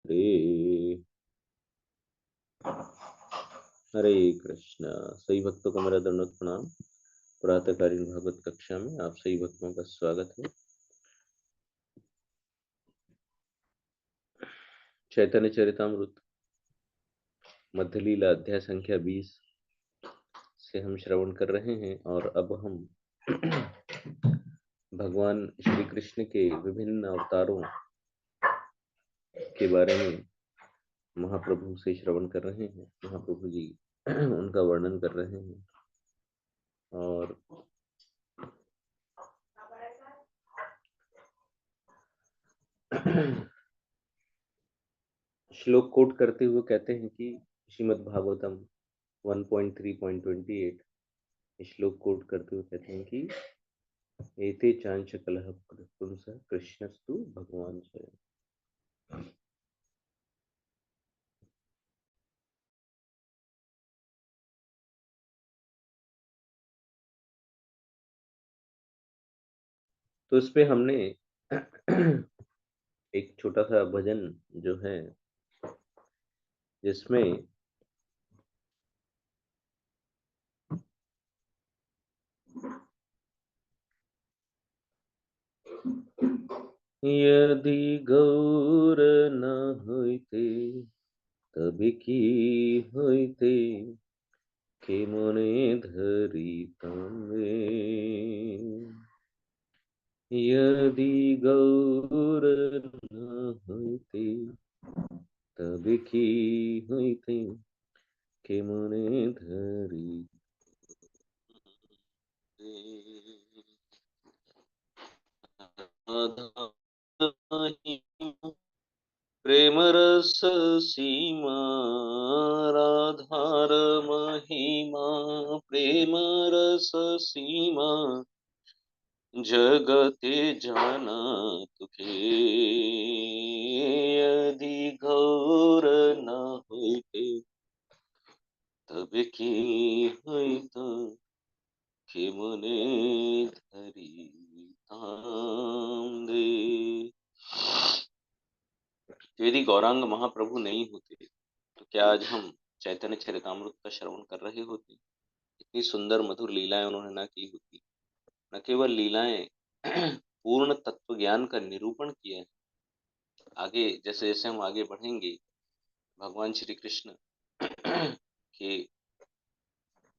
हरे हरे कृष्णा। सही भक्तों को मेरा दंडवत प्रणाम। प्रातःकालीन भागवत कक्षा में आप सही भक्तों का स्वागत है। चैतन्य चरितामृत मध्य लीला अध्याय संख्या 20 से हम श्रवण कर रहे हैं और अब हम भगवान श्री कृष्ण के विभिन्न अवतारों के बारे में महाप्रभु से श्रवण कर रहे हैं। महाप्रभु जी उनका वर्णन कर रहे हैं और श्लोक कोट करते हुए कहते हैं कि श्रीमद् भागवतम 1.3.28 श्लोक कोट करते हुए कहते हैं कि एते चांच कलह पुंस कृष्णस्तु भगवान स्वयं। तो इस पे हमने एक छोटा सा भजन जो है जिसमें यदि गौर न होइते तबे की होइते के मने धरी तमे। यदि गौर न होइते तबे की होइते के मने धरी। प्रेम रस सीमा राधार महिमा प्रेम रस सीमा जगते जाना तुखे। यदि गौर न होइते तब की होइत के मने धरी तांदे। यदि गौरांग महाप्रभु नहीं होते तो क्या आज हम चैतन्य चरितामृत का श्रवण कर रहे होते? इतनी सुंदर मधुर लीलाएं उन्होंने ना की होती। न केवल लीलाएं पूर्ण तत्व ज्ञान का निरूपण किया है। आगे जैसे जैसे हम आगे बढ़ेंगे भगवान श्री कृष्ण के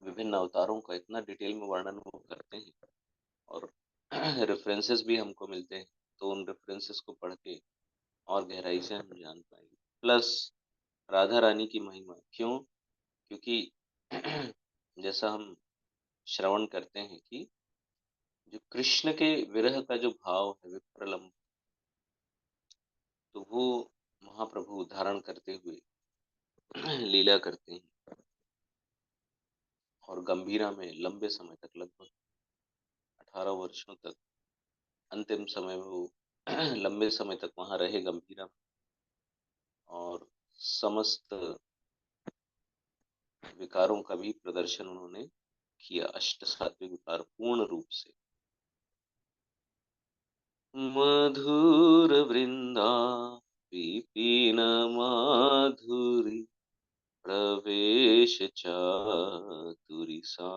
विभिन्न अवतारों का इतना डिटेल में वर्णन वो करते हैं और रेफरेंसेस भी हमको मिलते हैं, तो उन रेफरेंसेस को पढ़ के और गहराई से हम जान पाएंगे। प्लस राधा रानी की महिमा क्यों? क्योंकि जैसा हम श्रवण करते हैं कि जो कृष्ण के विरह का जो भाव है विप्रलंब, तो वो महाप्रभु धारण करते हुए लीला करते हैं और गंभीरा में लंबे समय तक लगभग 18 वर्षों तक अंतिम समय में वो लंबे समय तक वहां रहे गंभीरा में और समस्त विकारों का भी प्रदर्शन उन्होंने किया, अष्ट सात्विक विकार पूर्ण रूप से। मधुर वृंदा विपिन माधुरी प्रवेश चातुरी सार।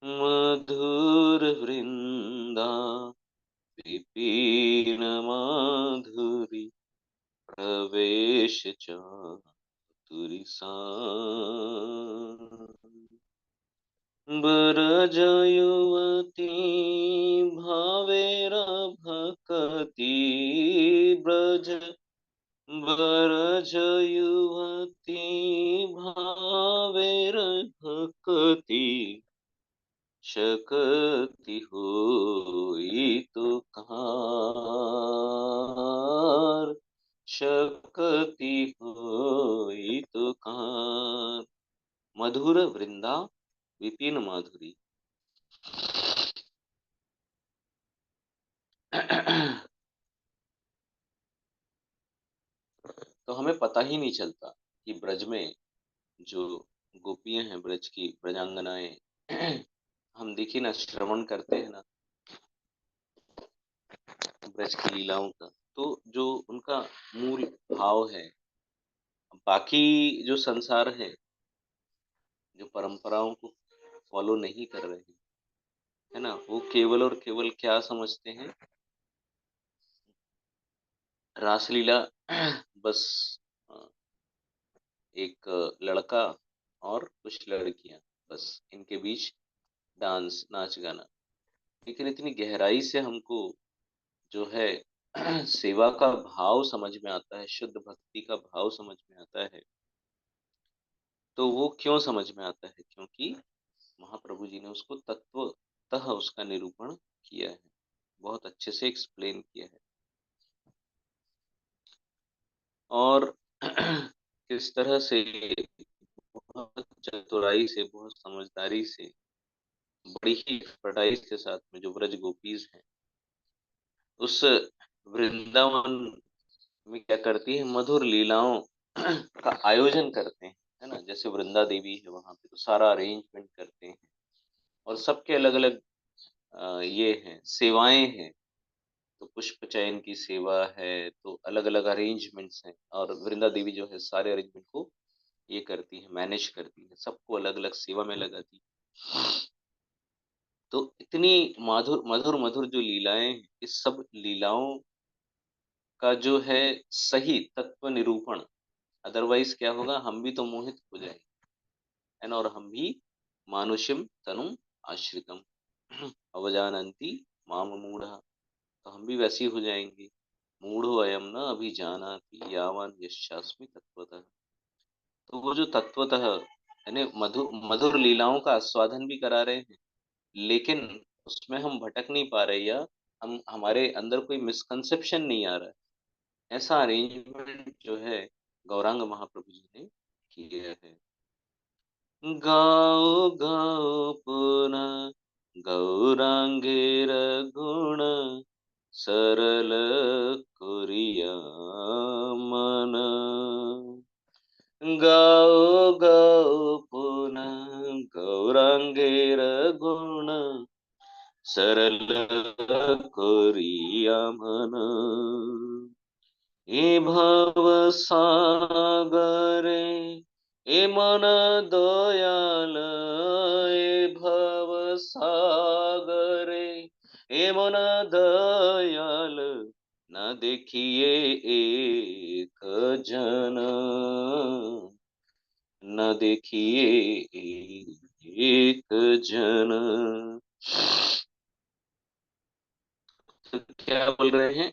मधुर वृंदा विपिन माधुरी प्रवेश चातुरी सार। ब्रज युवती भावेर भक्ति ब्रज ब्रज युवती भावेर भक्ति शकति होई तो कार। शकति होई तो कार। मधुर वृंदा विपिन माधुरी। तो हमें पता ही नहीं चलता कि ब्रज में जो गोपियां हैं, ब्रज की ब्रजांगनाएं, हम देखिए ना, श्रवण करते हैं ना ब्रज की लीलाओं का, तो जो उनका मूल भाव है, बाकी जो संसार है, जो परंपराओं को फॉलो नहीं कर रहे हैं, है ना? वो केवल और केवल क्या समझते हैं? रासलीला बस अ, एक लड़का और कुछ लड़कियां, बस इनके बीच डांस, नाच गाना। लेकिन इतनी गहराई से हमको जो है सेवा का भाव समझ में आता है, शुद्ध भक्ति का भाव समझ में आता है। तो वो क्यों समझ में आता है? क्योंकि महाप्रभु जी ने उसको तत्वतः उसका निरूपण किया है, बहुत अच्छे से एक्सप्लेन किया है। और किस तरह से बहुत चतुराई से, बहुत समझदारी से, बड़ी ही एक्सपर्टाइज के साथ में जो ब्रज गोपीज हैं, उस वृंदावन में क्या करती है, मधुर लीलाओं का आयोजन करते हैं, है ना? जैसे वृंदा देवी है, वहां पे तो सारा अरेंजमेंट करते हैं, और सबके अलग अलग ये हैं, सेवाएं हैं। तो पुष्प चयन की सेवा है, तो अलग अलग अरेंजमेंट्स हैं, और वृंदा देवी जो है सारे अरेंजमेंट को ये करती है, मैनेज करती है, सबको अलग अलग सेवा में लगाती है। तो इतनी मधुर मधुर मधुर जो लीलाएं हैं, इस सब लीलाओं का जो है सही तत्व निरूपण, अदरवाइज क्या होगा, हम भी तो मोहित हो जाएंगे, है ना? और हम भी मानुष्यम तनुम आश्रितम अवजानंती माम मूढ़ा, तो हम भी वैसे ही हो जाएंगे। मूढ़ो अयम न अभिजानाति यावान यस्यास्मि तत्वतः। तो वो जो तत्वतः यानी मधुर मधुर लीलाओं का आस्वादन भी करा रहे हैं, लेकिन उसमें हम भटक नहीं पा रहे, या हम हमारे अंदर कोई मिसकंसेप्शन नहीं आ रहा है। ऐसा अरेंजमेंट जो है गौरांग महाप्रभु जी ने किया है। गाओ गाओ पुनः गौरांगेर गुण सरल कुरिया मन। गाओ गाओ पुनः गौरांगेर गुण सरल कोरिया मन। ए भव सागरे ए मन दयाल, ए भव सागरे ए मन दयाल, न देखिए एक जन, न देखिए एक जन। तो क्या बोल रहे हैं?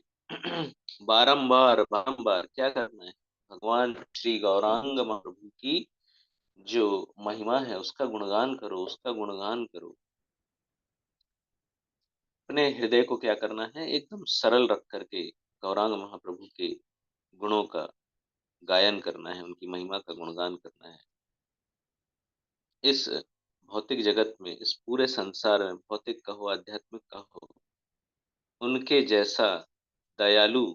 बारंबार बारंबार क्या करना है? भगवान श्री गौरांग महाप्रभु की जो महिमा है उसका गुणगान करो, उसका गुणगान करो। अपने हृदय को क्या करना है, एकदम सरल रख करके गौरांग महाप्रभु के गुणों का गायन करना है, उनकी महिमा का गुणगान करना है। इस भौतिक जगत में, इस पूरे संसार में, भौतिक कहो आध्यात्मिक कहो, उनके जैसा दयालु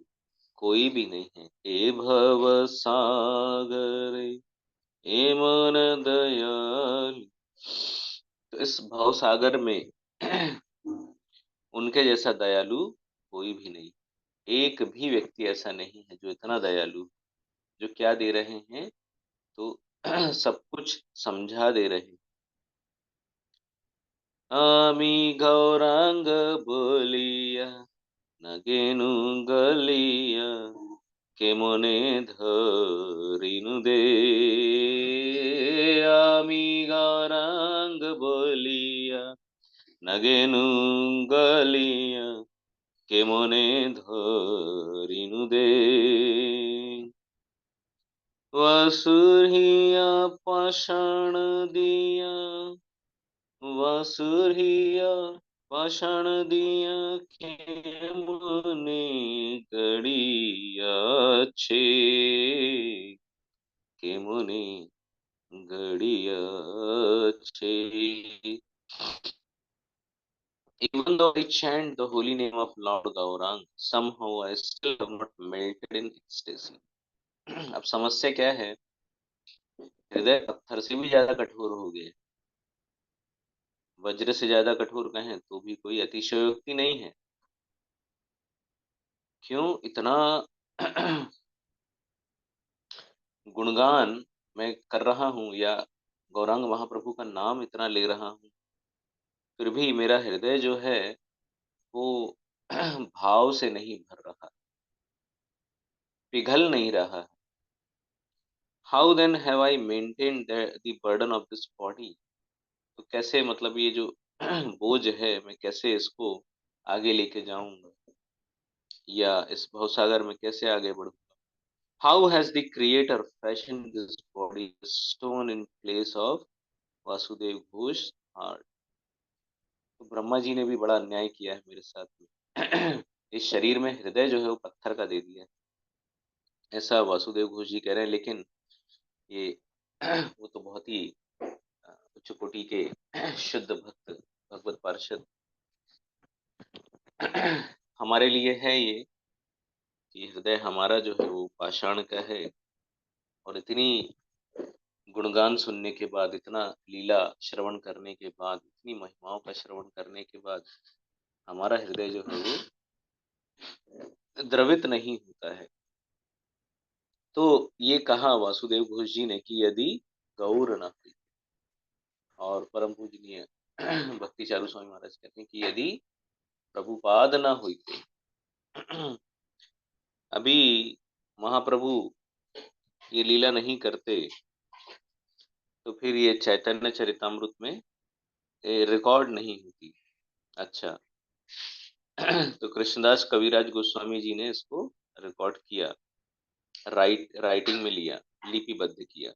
कोई भी नहीं है। ए भव सागर ए मन दयाल। तो इस भव सागर में उनके जैसा दयालु कोई भी नहीं। एक भी व्यक्ति ऐसा नहीं है जो इतना दयालु, जो क्या दे रहे हैं, तो सब कुछ समझा दे रहे हैं। आमी गौरांग बोलिया नगेनु गलिया কেমনে ধরিনু দে। আমি গৌরাঙ্গ বলিয়া নগেনু গলিয়া কেমনে ধরিনু দে। वसुरिया पाषाण दिया, वसुरिया पाषाण दिया खेमने गड़िया छे, কেমনে গড়িয়াছে। Even though I chant the holy name of Lord Gaurang, somehow I still have not melted in ecstasy. अब समस्या क्या है? हृदय पत्थर से भी ज्यादा कठोर हो गए, वज्र से ज्यादा कठोर कहें तो भी कोई अतिशयोक्ति नहीं है। क्यों इतना गुणगान मैं कर रहा हूँ या गौरांग महाप्रभु का नाम इतना ले रहा हूँ, फिर भी मेरा हृदय जो है वो भाव से नहीं भर रहा, पिघल नहीं रहा है। How then have I maintain the burden of this body. तो कैसे, मतलब ये जो बोझ है, मैं कैसे इसको आगे लेके जाऊंगा, या इस भवसागर में कैसे आगे बढ़ूंगा। How has the creator fashion this body stone in place of Vasudev Ghosh heart. तो ब्रह्मा जी ने भी बड़ा अन्याय किया है मेरे साथ में। इस शरीर में हृदय जो है वो पत्थर का दे दिया है, ऐसा वासुदेव घोष जी कह रहे हैं। लेकिन ये वो तो बहुत ही उच्च कोटि के शुद्ध भक्त भगवत पार्षद हमारे लिए है ये कि हृदय हमारा जो है वो पाषाण का है, और इतनी गुणगान सुनने के बाद, इतना लीला श्रवण करने के बाद, इतनी महिमाओं का श्रवण करने के बाद हमारा हृदय जो है वो द्रवित नहीं होता है। तो ये कहा वासुदेव घोष जी ने कि यदि गौर न हुई, और परम पूजनीय भक्ति चारू स्वामी महाराज कहते हैं कि यदि प्रभुपाद न हुई, अभी महाप्रभु ये लीला नहीं करते, तो फिर ये चैतन्य चरितामृत में रिकॉर्ड नहीं होती। अच्छा। तो कृष्णदास कविराज गोस्वामी जी ने इसको रिकॉर्ड किया, राइटिंग में लिया, लिपिबद्ध किया।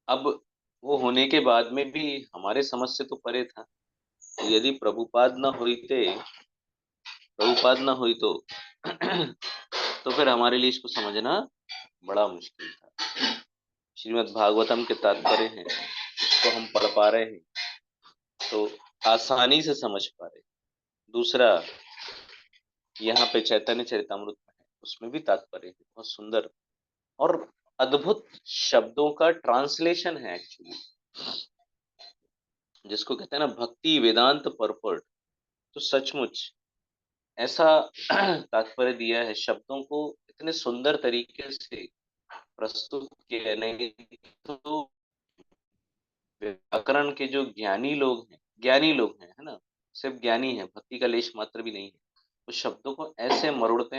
अब वो होने के बाद में भी हमारे समझ से तो परे था। तो यदि प्रभुपाद न हुई तो तो फिर हमारे लिए इसको समझना बड़ा मुश्किल था। श्रीमद् भागवतम के तात्पर्य हैं, इसको हम पढ़ पा रहे हैं तो आसानी से समझ पा रहे। दूसरा, यहाँ पे चैतन्य चरितामृत में है, उसमें भी तात्पर्य है, बहुत सुंदर और अद्भुत शब्दों का ट्रांसलेशन है एक्चुअली, जिसको कहते हैं ना भक्ति वेदांत परपर्ट। तो सचमुच ऐसा तात्पर्य दिया है, शब्दों को इतने सुंदर तरीके से प्रस्तुत किया। नहीं तो व्याकरण के जो ज्ञानी लोग हैं, है ना, सिर्फ ज्ञानी है, भक्ति का लेश मात्र भी नहीं है, वो शब्दों को ऐसे मरोड़ते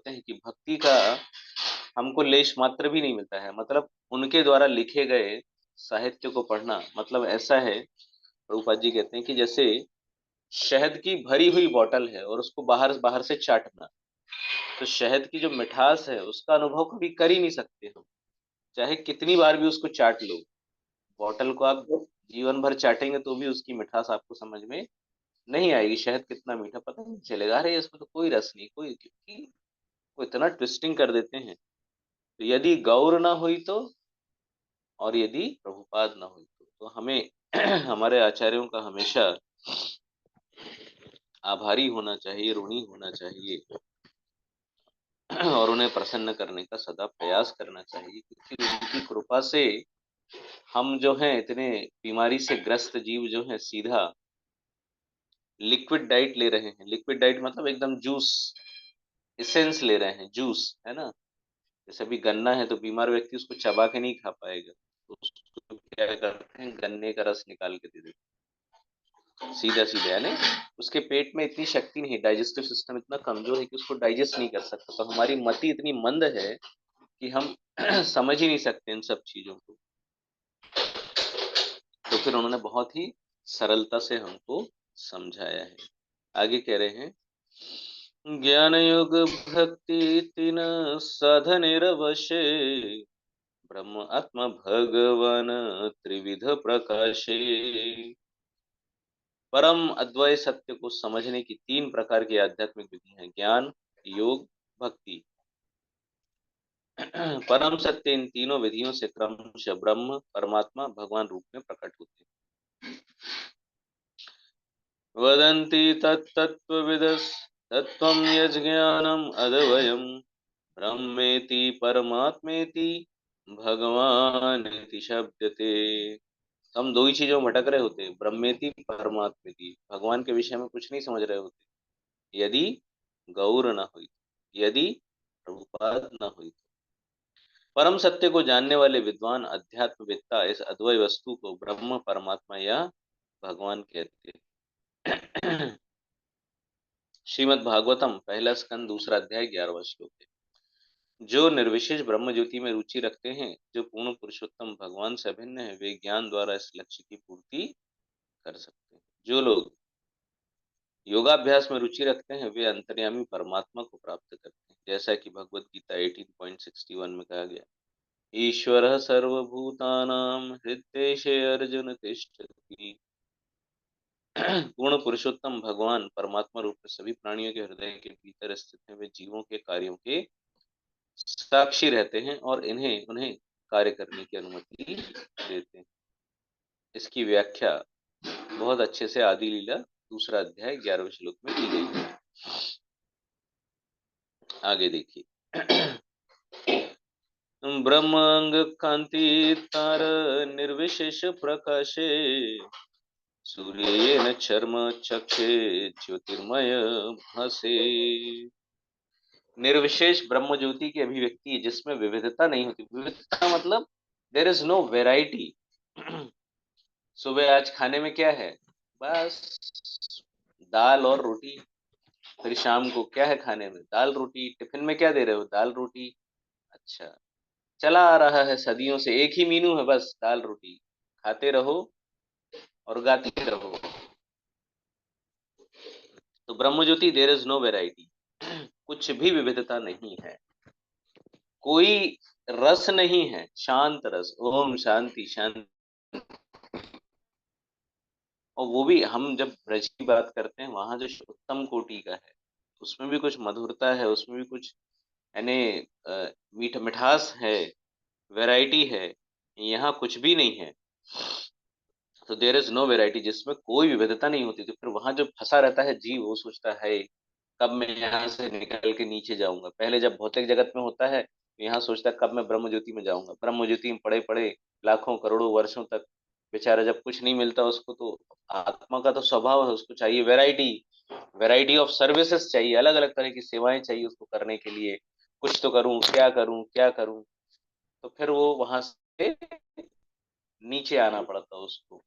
हैं कि भक्ति का हमको लेश मात्र भी नहीं मिलता है। मतलब उनके द्वारा लिखे गए साहित्य को पढ़ना मतलब ऐसा है, प्रभुपाद जी कहते हैं कि जैसे शहद की भरी हुई बोतल है और उसको बाहर बाहर से चाटना, तो शहद की जो मिठास है उसका अनुभव कभी कर ही नहीं सकते हो, चाहे कितनी बार भी उसको चाट लो। बोतल को आप जीवन भर चाटेंगे तो भी उसकी मिठास आपको समझ में नहीं आएगी। शहद कितना मीठा पता नहीं चलेगा, अरे इसमें तो कोई रस नहीं, कोई, क्योंकि वो इतना ट्विस्टिंग कर देते हैं। तो यदि गौर ना हुई तो, और यदि प्रभुपाद ना हुई तो हमें हमारे आचार्यों का हमेशा आभारी होना चाहिए, ऋणी होना चाहिए, और उन्हें प्रसन्न करने का सदा प्रयास करना चाहिए, क्योंकि उनकी कृपा से हम जो हैं इतने बीमारी से ग्रस्त जीव जो हैं सीधा लिक्विड डाइट ले रहे हैं। लिक्विड डाइट मतलब एकदम जूस, एसेंस ले रहे हैं, जूस, है ना। जैसे अभी गन्ना है तो बीमार व्यक्ति उसको चबा के नहीं खा पाएगा, तो उसको क्या करते हैं, गन्ने का रस निकाल के दे देते हैं सीधा सीधा, यानी उसके पेट में इतनी शक्ति नहीं, डाइजेस्टिव सिस्टम इतना कमजोर है कि उसको डाइजेस्ट नहीं कर सकता। तो हमारी मति इतनी मंद है कि हम समझ ही नहीं सकते इन सब चीजों को। तो फिर उन्होंने बहुत ही सरलता से हमको समझाया है। आगे कह रहे हैं, ज्ञान योग भक्ति तीन साधनेरवशे, ब्रह्म आत्मा भगवान त्रिविध प्रकाशे। परम अद्वय सत्य को समझने की तीन प्रकार की आध्यात्मिक विधि हैं, ज्ञान, योग, भक्ति। परम सत्य इन तीनों विधियों से क्रमशः ब्रह्म, परमात्मा, भगवान रूप में प्रकट होते हैं। वदन्ति तत्त्वविदस्तत्त्वं यज्ज्ञानम् अद्वयम् ब्रह्मेति परमात्मेति भगवानिति शब्दते। हम दो ही चीजों में भटक रहे होते हैं, ब्रह्मेति परमात्मेति, भगवान के विषय में कुछ नहीं समझ रहे होते। यदि गौर न हुई, यदि प्रभुपाद न हुई। परम सत्य को जानने वाले विद्वान अध्यात्मवेत्ता इस अद्वैत वस्तु को ब्रह्म, परमात्मा या भगवान कहते हैं। श्रीमद् भागवतम पहला स्कंद दूसरा अध्याय 11वां श्लोक है। जो निर्विशेष ब्रह्म ज्योति में रुचि रखते हैं, जो पूर्ण पुरुषोत्तम भगवान से अभिन्न है, वे ज्ञान द्वारा इस लक्ष्य की पूर्ति कर सकते हैं। जो लोग योगाभ्यास में रुचि रखते हैं, वे अंतर्यामी परमात्मा को प्राप्त करते हैं, जैसा कि भगवत गीता 18.61 में कहा गया, ईश्वरः सर्वभूतानां हृद्देशे अर्जुन तिष्ठति। पूर्ण पुरुषोत्तम भगवान परमात्मा रूप में सभी प्राणियों के हृदय के भीतर स्थित हैं। वे जीवों के कार्यों के साक्षी रहते हैं और इन्हें उन्हें कार्य करने की अनुमति देते हैं। इसकी व्याख्या बहुत अच्छे से आदि लीला दूसरा अध्याय 11वें श्लोक में की गई है। आगे देखिए। ब्रह्मांग कांति तार निर्विशेष प्रकाशे, सूर्येन चर्म चक्षे ज्योतिर्मय भासे। निर्विशेष ब्रह्म ज्योति की अभिव्यक्ति जिसमें विविधता नहीं होती। विविधता मतलब देयर इज नो वेराइटी। सुबह आज खाने में क्या है? बस दाल और रोटी। फिर शाम को क्या है खाने में? दाल रोटी। टिफिन में क्या दे रहे हो? दाल रोटी। अच्छा, चला आ रहा है सदियों से, एक ही मीनू है, बस दाल रोटी। खाते रहो और गाते रहो। तो ब्रह्म ज्योति देयर इज नो वेराइटी। कुछ भी विविधता नहीं है, कोई रस नहीं है, शांत रस। ओम शांति शांति। और वो भी हम जब ब्रज की बात करते हैं, वहां जो उत्तम कोटि का है, उसमें भी कुछ मधुरता है, उसमें भी कुछ यानी मीठ मिठास है, वैरायटी है। यहाँ कुछ भी नहीं है। तो देयर इज नो वेराइटी, जिसमें कोई विविधता नहीं होती। तो फिर वहां जो फंसा रहता है जीव, वो सोचता है कब मैं यहाँ से निकल के नीचे जाऊंगा। पहले जब भौतिक जगत में होता है, तो यहाँ सोचता है कब मैं ब्रह्म ज्योति में जाऊंगा। ब्रह्म ज्योति में पड़े पड़े लाखों करोड़ों वर्षों तक बेचारा, जब कुछ नहीं मिलता उसको, तो आत्मा का तो स्वभाव है, उसको चाहिए वैरायटी। वैरायटी ऑफ सर्विसेज चाहिए, अलग अलग तरह की सेवाएं चाहिए उसको करने के लिए। कुछ तो करूं, क्या करूं, क्या करूं। तो फिर वो वहां से नीचे आना पड़ता उसको।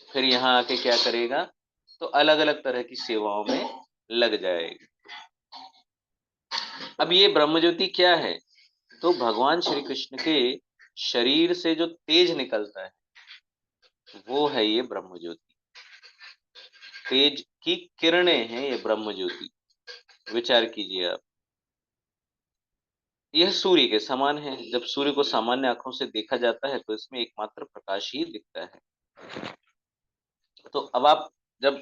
फिर यहाँ आके क्या करेगा? तो अलग अलग तरह की सेवाओं में लग जाएगा। अब ये ब्रह्म ज्योति क्या है? तो भगवान श्री कृष्ण के शरीर से जो तेज निकलता है, वो है ये ब्रह्म ज्योति। तेज की किरणें हैं ये ब्रह्म ज्योति। विचार कीजिए आप। यह सूर्य के समान है। जब सूर्य को सामान्य आंखों से देखा जाता है, तो इसमें एकमात्र प्रकाश ही दिखता है। तो अब आप जब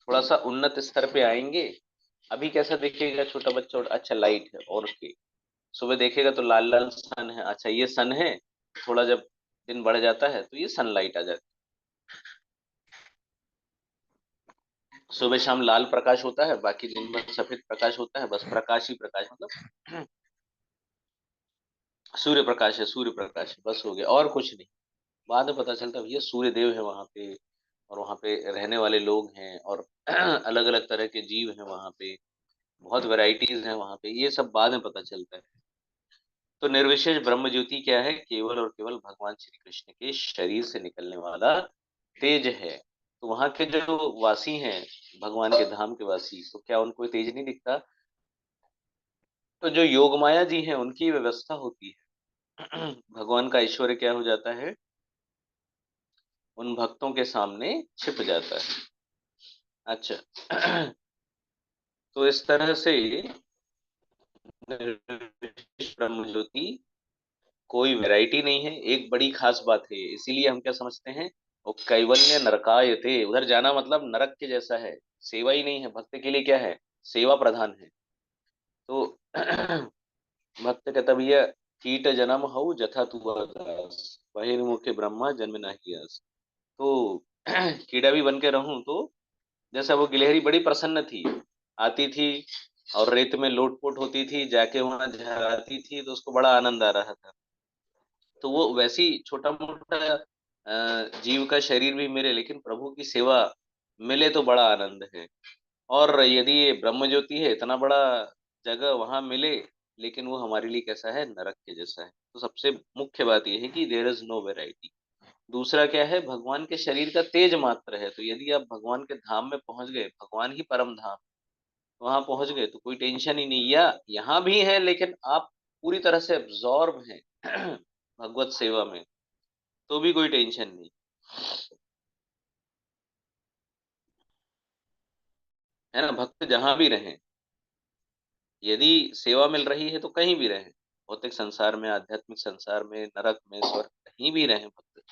थोड़ा सा उन्नत स्तर पे आएंगे, अभी कैसा दिखेगा छोटा बच्चा? और अच्छा लाइट है और के सुबह देखेगा तो लाल लाल सन है। अच्छा ये सन है। थोड़ा जब दिन बढ़ जाता है तो ये सनलाइट आ जाती है। सुबह शाम लाल प्रकाश होता है, बाकी दिन भर सफेद प्रकाश होता है। बस प्रकाश ही प्रकाश, मतलब सूर्य प्रकाश है, सूर्य प्रकाश है, बस हो गया और कुछ नहीं। बाद में पता चलता है भैया सूर्य देव है वहां पे, और वहां पे रहने वाले लोग हैं, और अलग अलग तरह के जीव हैं वहां पे, बहुत वैरायटीज हैं वहां पे। ये सब बाद में पता चलता है। तो निर्विशेष ब्रह्म ज्योति क्या है? केवल और केवल भगवान श्री कृष्ण के शरीर से निकलने वाला तेज है। तो वहां के जो वासी हैं, भगवान के धाम के वासी, तो क्या उनको तेज नहीं दिखता? तो जो योग माया जी हैं, उनकी व्यवस्था होती है। भगवान का ऐश्वर्य क्या हो जाता है? उन भक्तों के सामने छिप जाता है। अच्छा। तो इस तरह से निर्विशेष ब्रह्म ज्योति, कोई वैरायटी नहीं है, एक बड़ी खास बात है। इसीलिए हम क्या समझते हैं, वो कैवल्य नरकायते, उधर जाना मतलब नरक के जैसा है। सेवा ही नहीं है। भक्त के लिए क्या है? सेवा प्रधान है। तो भक्त कहता भैया, कीट जन्म हऊ जथा तू दास, बहिर्मुखे ब्रह्मा जन्म नहीं आस। तो कीड़ा भी बन के रहूं तो, जैसा वो गिलहरी बड़ी प्रसन्न थी, आती थी और रेत में लोटपोट होती थी, जाके वहां झहराती थी, तो उसको बड़ा आनंद आ रहा था। तो वो वैसी छोटा मोटा जीव का शरीर भी मिले, लेकिन प्रभु की सेवा मिले तो बड़ा आनंद है। और यदि ये ब्रह्म ज्योति है, इतना बड़ा जगह वहां मिले, लेकिन वो हमारे लिए कैसा है, नरक के जैसा है। तो सबसे मुख्य बात यह है कि देयर इज नो वेराइटी। दूसरा क्या है, भगवान के शरीर का तेज मात्र है। तो यदि आप भगवान के धाम में पहुंच गए, भगवान ही परम धाम, वहां पहुंच गए तो कोई टेंशन ही नहीं। या यहाँ भी है लेकिन आप पूरी तरह से एब्जॉर्ब हैं भगवत सेवा में, तो भी कोई टेंशन नहीं। है ना, भक्त जहां भी रहें, यदि सेवा मिल रही है तो कहीं भी रहें, भौतिक संसार में, आध्यात्मिक संसार में, नरक में, स्वर्ग, कहीं भी रहें भक्त,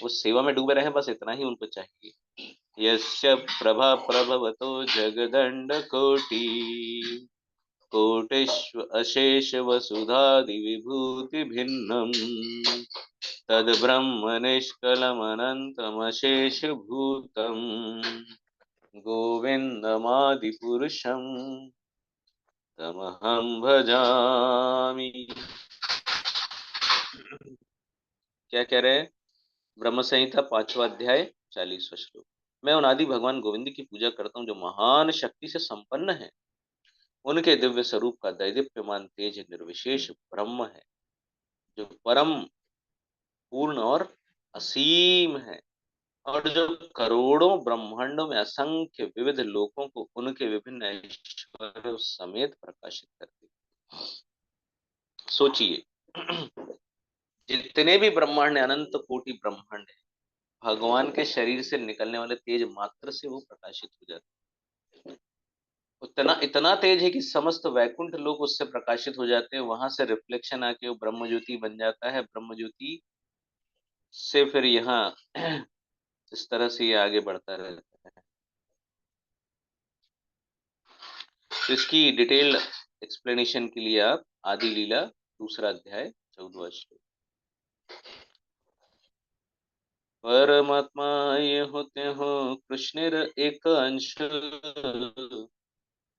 उस सेवा में डूबे रहें, बस इतना ही उनको चाहिए। यस्य प्रभा प्रभवतो जगदंड कोटि, कोटिश्व अशेष वसुधादि विभूति भिन्नम, तद ब्रह्म निष्कलमनन्तमशेष भूतम, गोविंदमादि पुरुषम तमहं भजामि। क्या कह रहे हैं? ब्रह्म संहिता 5वां अध्याय 40वां श्लोक। मैं उनादि भगवान गोविंद की पूजा करता हूँ, जो महान शक्ति से संपन्न है। उनके दिव्य स्वरूप का दैदीप्यमान तेज निर्विशेष ब्रह्म है, जो परम पूर्ण और असीम है, और जो करोड़ों ब्रह्मांडों में असंख्य विविध लोकों को उनके विभिन्न ऐश्वर्यों समेत प्रकाशित करते। सोचिए, जितने भी ब्रह्मांड है, अनंत कोटि ब्रह्मांड है, भगवान के शरीर से निकलने वाले तेज मात्र से वो प्रकाशित हो जाते हैं। उतना इतना तेज है कि समस्त वैकुंठ लोग उससे प्रकाशित हो जाते हैं, वहां से रिफ्लेक्शन आके वो ब्रह्म ज्योति बन जाता है। ब्रह्म ज्योति से फिर यहाँ इस तरह से ये आगे बढ़ता रहता है। तो इसकी डिटेल एक्सप्लेनेशन के लिए आप आदि लीला 2 अध्याय 14वां श्लोक। परमात्मा ये होते हो कृष्ण एक अंश,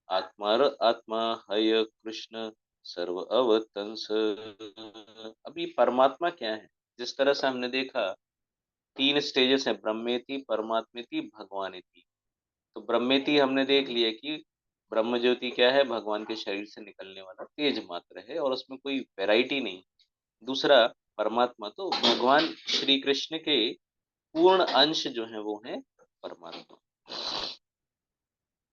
आत्मा आत्मा हय कृष्ण सर्व अवतंस। अभी परमात्मा क्या है? जिस तरह से हमने देखा, 3 स्टेजेस हैं, ब्रह्मेति, परमात्मेति, भगवानेति। तो ब्रह्मेति हमने देख लिया कि ब्रह्म ज्योति क्या है, भगवान के शरीर से निकलने वाला तेज मात्र है, और उसमें कोई वैरायटी नहीं। दूसरा परमात्मा, तो भगवान श्री कृष्ण के पूर्ण अंश जो है वो है परमात्मा,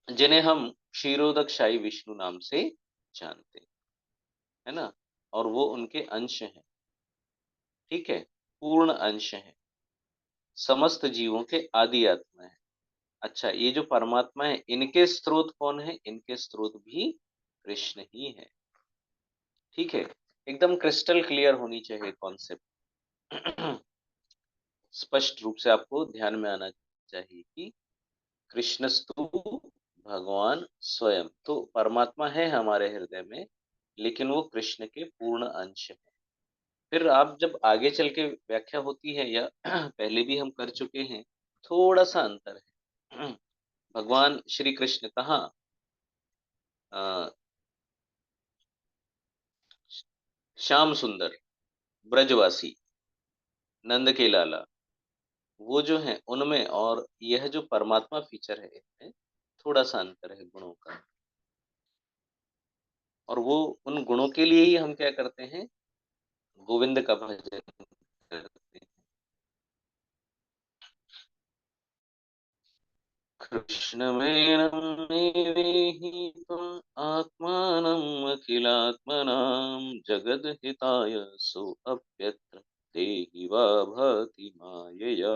जिन्हें हम क्षीरोदक विष्णु नाम से जानते हैं, है ना। और वो उनके अंश हैं, ठीक है, पूर्ण अंश हैं, समस्त जीवों के आदि आत्मा है। अच्छा, ये जो परमात्मा है, इनके स्रोत कौन है? इनके स्रोत भी कृष्ण ही है, ठीक है। एकदम क्रिस्टल क्लियर होनी चाहिए कॉन्सेप्ट। स्पष्ट रूप से आपको ध्यान में आना चाहिए कि कृष्णस्तु भगवान स्वयं, तो परमात्मा है हमारे हृदय में, लेकिन वो कृष्ण के पूर्ण अंश है। फिर आप जब आगे चल के व्याख्या होती है, या पहले भी हम कर चुके हैं, थोड़ा सा अंतर है। भगवान श्री कृष्ण कहाँ, अ, श्याम सुंदर, ब्रजवासी, नंद के लाला, वो जो है उनमें, और यह जो परमात्मा फीचर है, इसमें थोड़ा सा अंतर है गुणों का। और वो उन गुणों के लिए ही हम क्या करते हैं, गोविंद का भजन करते हैं। कृष्ण मेरं मेवेहि त्वम् आत्मानम् अखिलात्मनां जगद्हिताय सोऽप्यत्र देहि वा भाति मायया।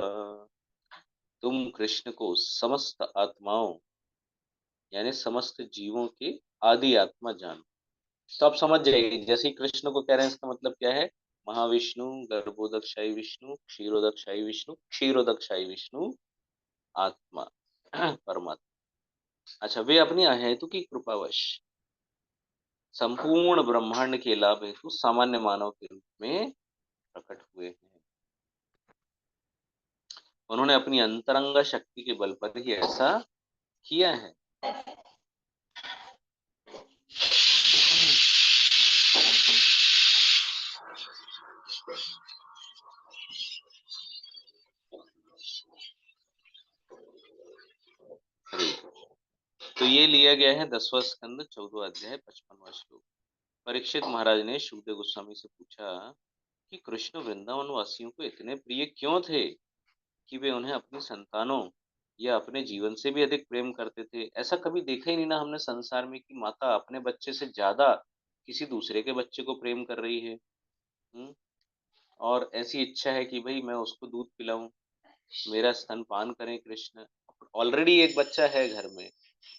तुम कृष्ण को समस्त आत्माओं, यानी समस्त जीवों के आदि आत्मा जानो। तो आप समझ जाइए, जैसे ही कृष्ण को कह रहे हैं, इसका मतलब क्या है? महाविष्णु, गर्भोदकशाही विष्णु, क्षीरोदकशाही विष्णु, क्षीरोदकशाही विष्णु आत्मा, परमात्मा। अच्छा, वे अपनी अहेतु की कृपावश संपूर्ण ब्रह्मांड के लाभ हेतु सामान्य मानव के रूप में प्रकट हुए हैं। उन्होंने अपनी अंतरंग शक्ति के बल पर ही ऐसा किया है। तो ये लिया गया है 10वां स्कंद 14वां अध्याय 55वां श्लोक। परीक्षित महाराज ने शुकदेव गोस्वामी से पूछा कि कृष्ण वृंदावन वासियों को इतने प्रिय क्यों थे कि वे उन्हें अपनी संतानों या अपने जीवन से भी अधिक प्रेम करते थे। ऐसा कभी देखा ही नहीं ना हमने संसार में कि माता अपने बच्चे से ज्यादा किसी दूसरे के बच्चे को प्रेम कर रही है। और ऐसी इच्छा है कि भाई मैं उसको दूध पिलाऊं, मेरा स्तनपान करें कृष्ण। ऑलरेडी एक बच्चा है घर में,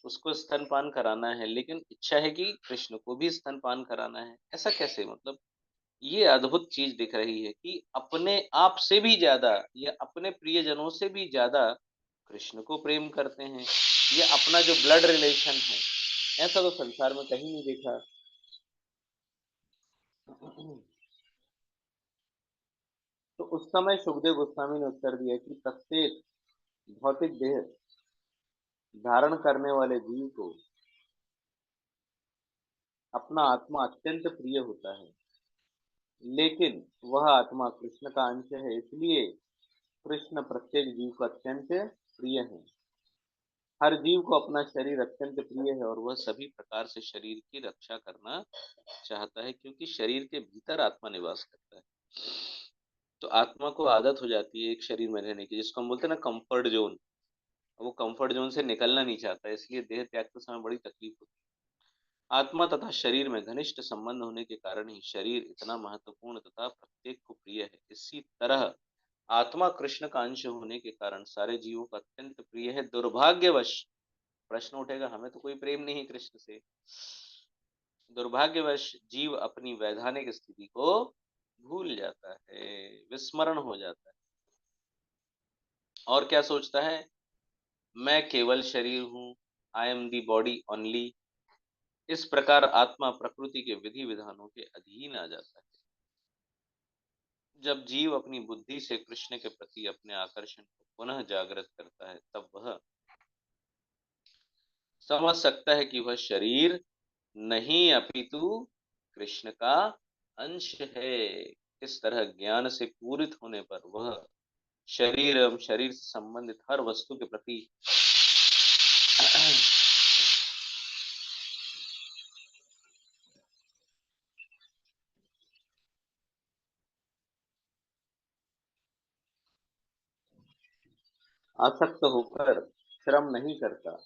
उसको स्तनपान कराना है, लेकिन इच्छा है कि कृष्ण को भी स्तनपान कराना है। ऐसा कैसे? मतलब ये अद्भुत चीज दिख रही है कि अपने आप से भी ज्यादा या अपने प्रियजनों से भी ज्यादा कृष्ण को प्रेम करते हैं। ये अपना जो ब्लड रिलेशन है, ऐसा तो संसार में कहीं नहीं देखा। तो उस समय सुखदेव गोस्वामी ने उत्तर दिया कि प्रत्येक भौतिक देह धारण करने वाले जीव को अपना आत्मा अत्यंत प्रिय होता है, लेकिन वह आत्मा कृष्ण का अंश है, इसलिए कृष्ण प्रत्येक जीव को अत्यंत प्रिय है। हर जीव को अपना शरीर अत्यंत प्रिय है और वह सभी प्रकार से शरीर की रक्षा करना चाहता है, क्योंकि शरीर के भीतर आत्मा निवास करता है। तो आत्मा को आदत हो जाती है एक शरीर में रहने की, जिसको हम बोलते हैं ना कंफर्ट जोन। वो कंफर्ट जोन से निकलना नहीं चाहता, इसलिए देह त्याग के समय बड़ी तकलीफ होती है। आत्मा तथा शरीर में घनिष्ठ संबंध होने के कारण ही शरीर इतना महत्वपूर्ण तथा प्रत्येक को प्रिय है। इसी तरह आत्मा कृष्ण का अंश होने के कारण सारे जीवों का अत्यंत प्रिय है। दुर्भाग्यवश प्रश्न उठेगा, हमें तो कोई प्रेम नहीं कृष्ण से। दुर्भाग्यवश जीव अपनी वैधानिक स्थिति को भूल जाता है, विस्मरण हो जाता है, और क्या सोचता है? मैं केवल शरीर हूं, I am the body only. इस प्रकार आत्मा प्रकृति के विधि विधानों के अधीन आ जाता है। जब जीव अपनी बुद्धि से कृष्ण के प्रति अपने आकर्षण को पुनः जागृत करता है, तब वह समझ सकता है कि वह शरीर नहीं अपितु कृष्ण का अंश है। इस तरह ज्ञान से पूरित होने पर वह शरीर एवं शरीर से संबंधित हर वस्तु के प्रति आसक्त होकर श्रम नहीं करता।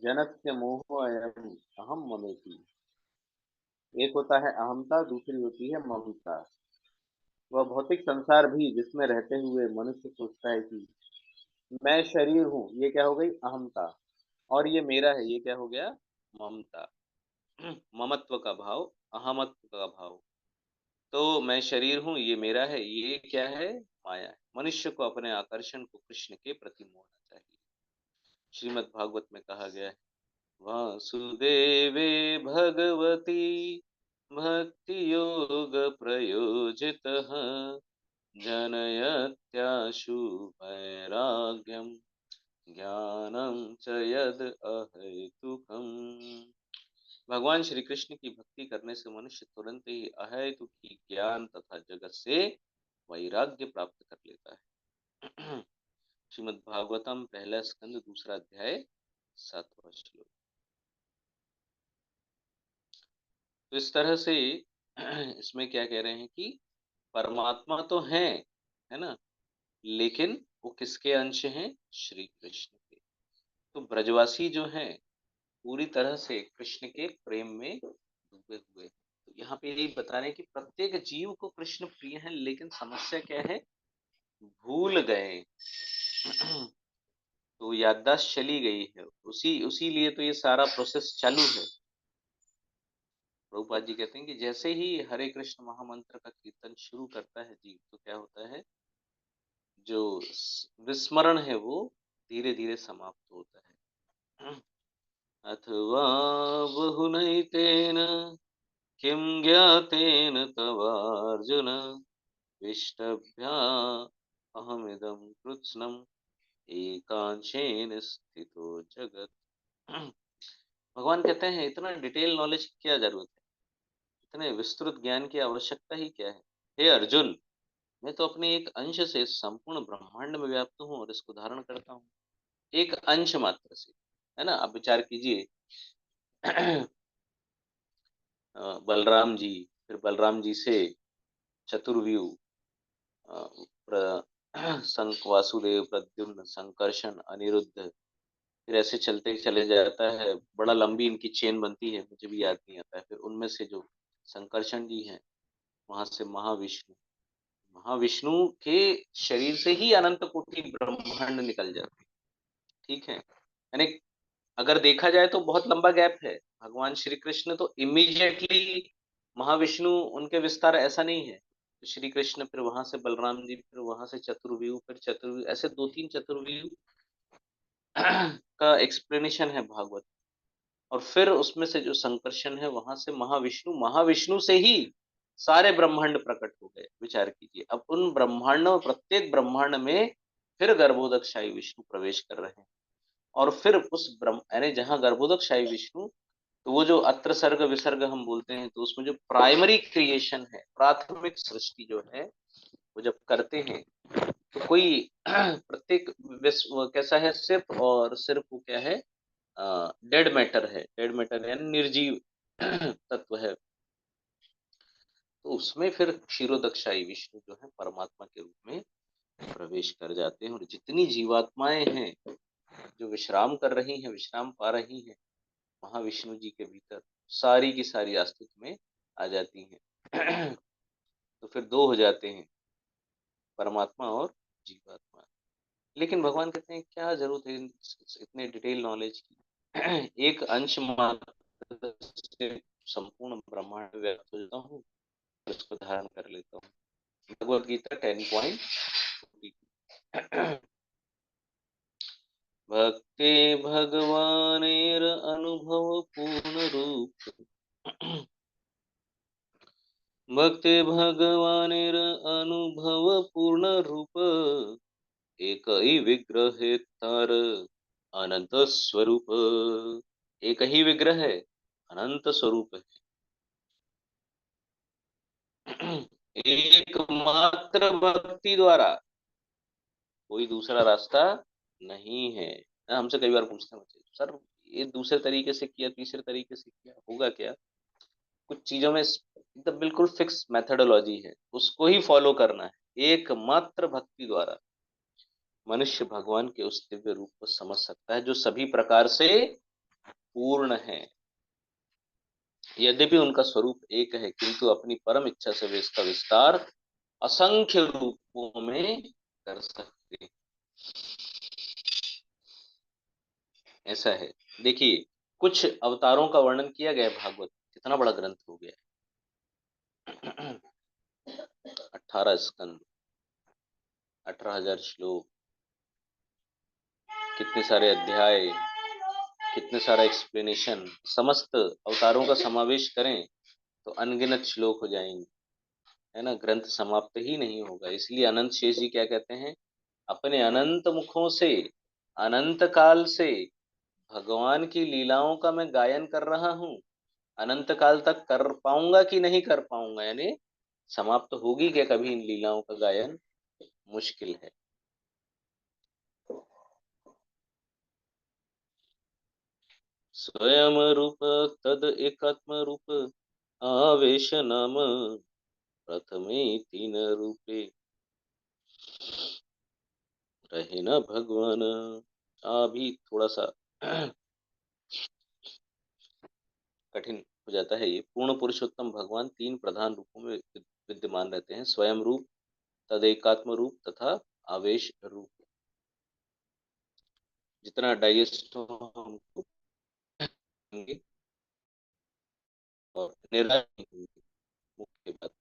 जनस्य मोह अयम अहम ममेति। एक होता है अहमता, दूसरी होती है ममता। वह भौतिक संसार भी जिसमें रहते हुए मनुष्य सोचता है कि मैं शरीर हूँ, ये क्या हो गई? अहमता। और ये मेरा है, ये क्या हो गया? ममता। ममत्व का भाव, अहमत्व का भाव। तो मैं शरीर हूँ, ये मेरा है, ये क्या है? माया है। मनुष्य को अपने आकर्षण को कृष्ण के प्रति मोड़ना चाहिए। श्रीमद् भागवत में कहा गया है, वासुदेवे भगवती भक्ति योग प्रयोजित जनयत्याशु वैराग्यम ज्ञानम च यद अहेतुकम। भगवान श्री कृष्ण की भक्ति करने से मनुष्य तुरंत ही अहेतुक ही ज्ञान तथा जगत से वैराग्य प्राप्त कर लेता है। श्रीमद् भागवतम पहला स्कंद दूसरा अध्याय 7वां श्लोक। तो इस तरह से इसमें क्या कह रहे हैं कि परमात्मा तो है ना, लेकिन वो किसके अंश हैं? श्री कृष्ण के। तो ब्रजवासी जो हैं पूरी तरह से कृष्ण के प्रेम में डूबे हुए। तो यहाँ पे यही बता रहे हैं कि प्रत्येक जीव को कृष्ण प्रिय है, लेकिन समस्या क्या है? भूल गए। तो याददाश्त चली गई है, उसी उसी लिए तो ये सारा प्रोसेस चालू है। प्रभुपाद जी कहते हैं कि जैसे ही हरे कृष्ण महामंत्र का कीर्तन शुरू करता है जीव, तो क्या होता है? जो विस्मरण है वो धीरे धीरे समाप्त होता है। अथवा बहुनैतेन किं ज्ञातेन तवार्जुन विष्टभ्या अहमिदं कृत्स्नम् एकांशेन स्थितो जगत। भगवान कहते हैं इतना डिटेल नॉलेज की क्या जरूरत है, इतने विस्तृत ज्ञान की आवश्यकता ही क्या है? हे अर्जुन, मैं तो अपने एक अंश से संपूर्ण ब्रह्मांड में व्याप्त हूँ और इसको धारण करता हूँ, एक अंश मात्र से। है ना। आप विचार कीजिए। बलराम जी, फिर बलराम जी से चतुर्व्यूह, संक वासुदेव, प्रद्युम्न, संकर्षण, अनिरुद्ध, फिर ऐसे चलते ही चले जाता है। बड़ा लंबी इनकी चेन बनती है, मुझे भी याद नहीं आता है। फिर उनमें से जो संकर्षण जी हैं, वहां से महाविष्णु, महाविष्णु के शरीर से ही अनंत कोटि ब्रह्मांड निकल जाते हैं। ठीक है, यानी अगर देखा जाए तो बहुत लंबा गैप है। भगवान श्री कृष्ण तो इमीडिएटली महाविष्णु उनके विस्तार ऐसा नहीं है। तो श्री कृष्ण, फिर वहां से बलराम जी, फिर वहां से चतुर्व्यूह, फिर चतुर्व्यूह, ऐसे दो तीन चतुर्व्यूह का एक्सप्लेनेशन है भागवत। और फिर उसमें से जो संकर्षण है, वहां से महाविष्णु, महाविष्णु से ही सारे ब्रह्मांड प्रकट हो गए। विचार कीजिए, अब उन ब्रह्मांडों, प्रत्येक ब्रह्मांड में फिर गर्भोदकशाही विष्णु प्रवेश कर रहे हैं। और फिर उस ब्रह्म, यानी जहाँ गर्भोदकशाही विष्णु, तो वो जो अत्र सर्ग विसर्ग हम बोलते हैं, तो उसमें जो प्राइमरी क्रिएशन है, प्राथमिक सृष्टि जो है, वो जब करते हैं, तो कोई प्रत्येक विश्व कैसा है, सिर्फ और सिर्फ वो क्या है, डेड मैटर है। डेड मैटर यानी निर्जीव तत्व है। तो उसमें फिर क्षीरोदकशाही विष्णु जो है परमात्मा के रूप में प्रवेश कर जाते हैं। और जितनी जीवात्माएं हैं जो विश्राम कर रही हैं, विश्राम पा रही हैं महाविष्णु जी के भीतर, सारी की सारी अस्तित्व में आ जाती हैं। तो फिर दो हो जाते हैं, परमात्मा और जीवात्मा। लेकिन भगवान कहते हैं क्या जरूरत है इतने डिटेल नॉलेज की। एक अंश मात्र से संपूर्ण ब्रह्मांड व्यक्त हो जाता हूँ, उसको धारण कर लेता हूँ। भगवत गीता 10 भक्ति भगवानेर अनुभव पूर्ण रूप, भक्ति भगवानेर अनुभव पूर्ण रूप, एक ही विग्रह तार अनंत स्वरूप। एक ही विग्रह है, अनंत स्वरूप है। एकमात्र भक्ति द्वारा, कोई दूसरा रास्ता नहीं है। हमसे कई बार पूछते हैं बच्चे, सर ये दूसरे तरीके से किया, तीसरे तरीके से किया, होगा क्या? कुछ चीजों में एकदम बिल्कुल फिक्स मेथोडोलॉजी है, उसको ही फॉलो करना है। एकमात्र भक्ति द्वारा मनुष्य भगवान के उस दिव्य रूप को समझ सकता है जो सभी प्रकार से पूर्ण है। यद्यपि उनका स्वरूप एक है, किंतु अपनी परम इच्छा से वे इसका विस्तार असंख्य रूपों में कर सकते हैं। ऐसा है। देखिए, कुछ अवतारों का वर्णन किया गया है भागवत, कितना बड़ा ग्रंथ हो गया। 18 स्कंद, 18,000 श्लोक, कितने सारे अध्याय, कितने सारा एक्सप्लेनेशन। समस्त अवतारों का समावेश करें तो अनगिनत श्लोक हो जाएंगे, है ना। ग्रंथ समाप्त ही नहीं होगा। इसलिए अनंत शेष जी क्या कहते हैं, अपने अनंत मुखों से, अनंत काल से भगवान की लीलाओं का मैं गायन कर रहा हूँ। अनंत काल तक कर पाऊंगा कि नहीं कर पाऊंगा, यानी समाप्त होगी क्या कभी इन लीलाओं का गायन? मुश्किल है। स्वयं रूप तद एकात्म रूप, आवेश नाम प्रथमे तीन रूपे, रहे न भगवान। अभी थोड़ा सा कठिन हो जाता है ये। पूर्ण पुरुषोत्तम भगवान तीन प्रधान रूपों में विद्यमान रहते हैं, स्वयं रूप, तदेकात्म रूप तथा आवेश रूप। जितना डाइजेस्ट हो हमको होंगे और निराश नहीं होंगे। मुख्य बात,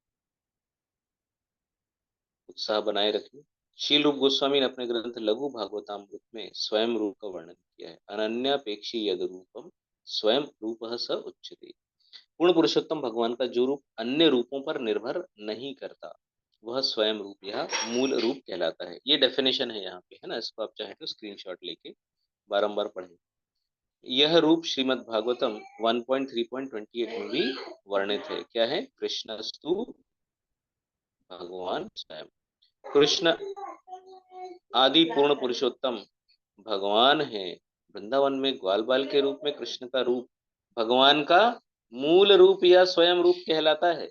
उत्साह बनाए रखें। शील रूप गोस्वामी ने अपने ग्रंथ लघु भागवतामृत में स्वयं रूप का वर्णन किया है। अनन्यापेक्षी यद रूपम स्वयं रूप स उच्यते। पूर्ण पुरुषोत्तम भगवान का जो रूप अन्य रूपों पर निर्भर नहीं करता, वह स्वयं रूप या मूल रूप कहलाता है। ये डेफिनेशन है यहाँ पे, है ना। इसको आप चाहे तो स्क्रीनशॉट लेके बारंबार पढ़ें। यह रूप श्रीमद् भागवतम 1.3.28 में भी वर्णित है। क्या है? कृष्णस्तु भगवान स्वयं। कृष्ण आदि पूर्ण पुरुषोत्तम भगवान है, वृंदावन में ग्वाल बाल के रूप में कृष्ण का रूप भगवान का मूल रूप या स्वयं रूप कहलाता है।